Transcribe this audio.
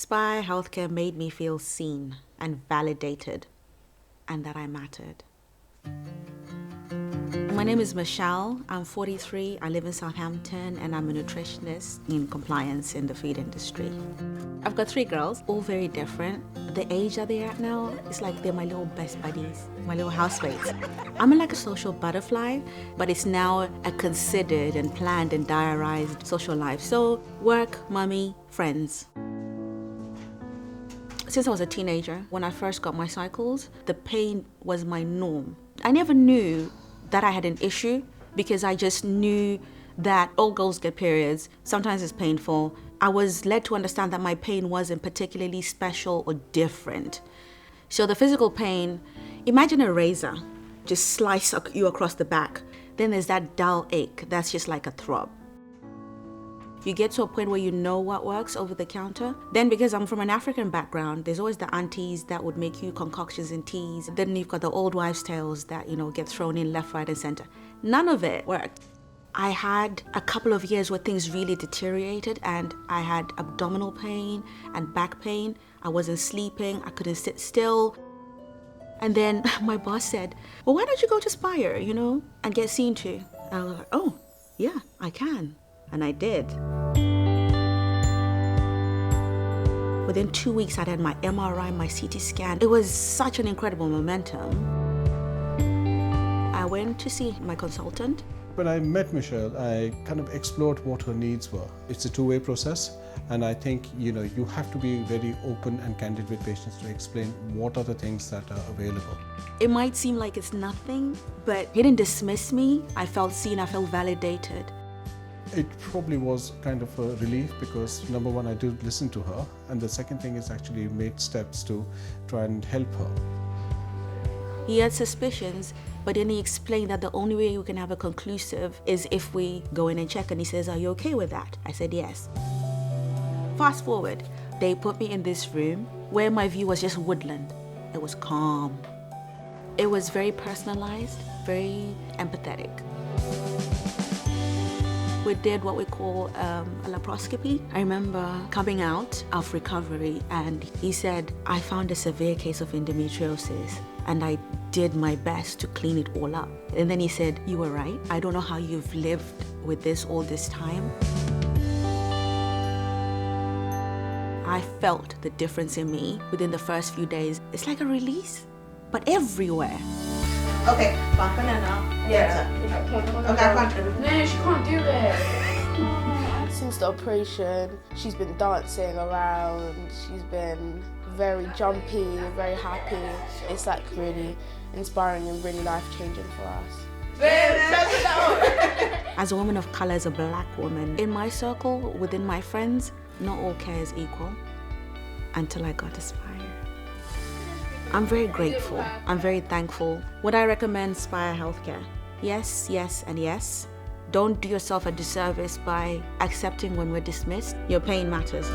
Spire Healthcare made me feel seen and validated, and that I mattered. My name is Michelle. I'm 43. I live in Southampton, and I'm a nutritionist in compliance in the feed industry. I've got 3 girls, all very different. The age that they're at now, it's like they're my little best buddies, my little housemates. I'm like a social butterfly, but it's now a considered and planned and diarized social life. So work, mommy, friends. Since I was a teenager, when I first got my cycles, the pain was my norm. I never knew that I had an issue because I just knew that all girls get periods. Sometimes it's painful. I was led to understand that my pain wasn't particularly special or different. So the physical pain, imagine a razor just slice you across the back. Then there's that dull ache that's just like a throb. You get to a point where you know what works over the counter. Then because I'm from an African background, there's always the aunties that would make you concoctions and teas. Then you've got the old wives' tales that, get thrown in left, right, and center. None of it worked. I had a couple of years where things really deteriorated and I had abdominal pain and back pain. I wasn't sleeping, I couldn't sit still. And then my boss said, well, why don't you go to Spire, and get seen to? I was like, oh, yeah, I can. And I did. Within 2 weeks, I'd had my MRI, my CT scan. It was such an incredible momentum. I went to see my consultant. When I met Michelle, I kind of explored what her needs were. It's a two-way process, and I think you have to be very open and candid with patients to explain what are the things that are available. It might seem like it's nothing, but he didn't dismiss me. I felt seen, I felt validated. It probably was kind of a relief because number one, I did listen to her, and the second thing is actually made steps to try and help her. He had suspicions, but then he explained that the only way we can have a conclusive is if we go in and check, and he says, are you okay with that? I said yes. Fast forward, they put me in this room where my view was just woodland. It was calm. It was very personalized, very empathetic. We did what we call a laparoscopy. I remember coming out of recovery and he said, I found a severe case of endometriosis and I did my best to clean it all up. And then he said, you were right. I don't know how you've lived with this all this time. I felt the difference in me within the first few days. It's like a release, but everywhere. Okay, one banana. Yeah. Okay, one. No, she can't do it. Since the operation, she's been dancing around. She's been very jumpy, very happy. It's like really inspiring and really life-changing for us. As a woman of color, as a black woman, in my circle, within my friends, not all care is equal until I got to Spire. I'm very grateful. I'm very thankful. Would I recommend Spire Healthcare? Yes, yes, and yes. Don't do yourself a disservice by accepting when we're dismissed. Your pain matters.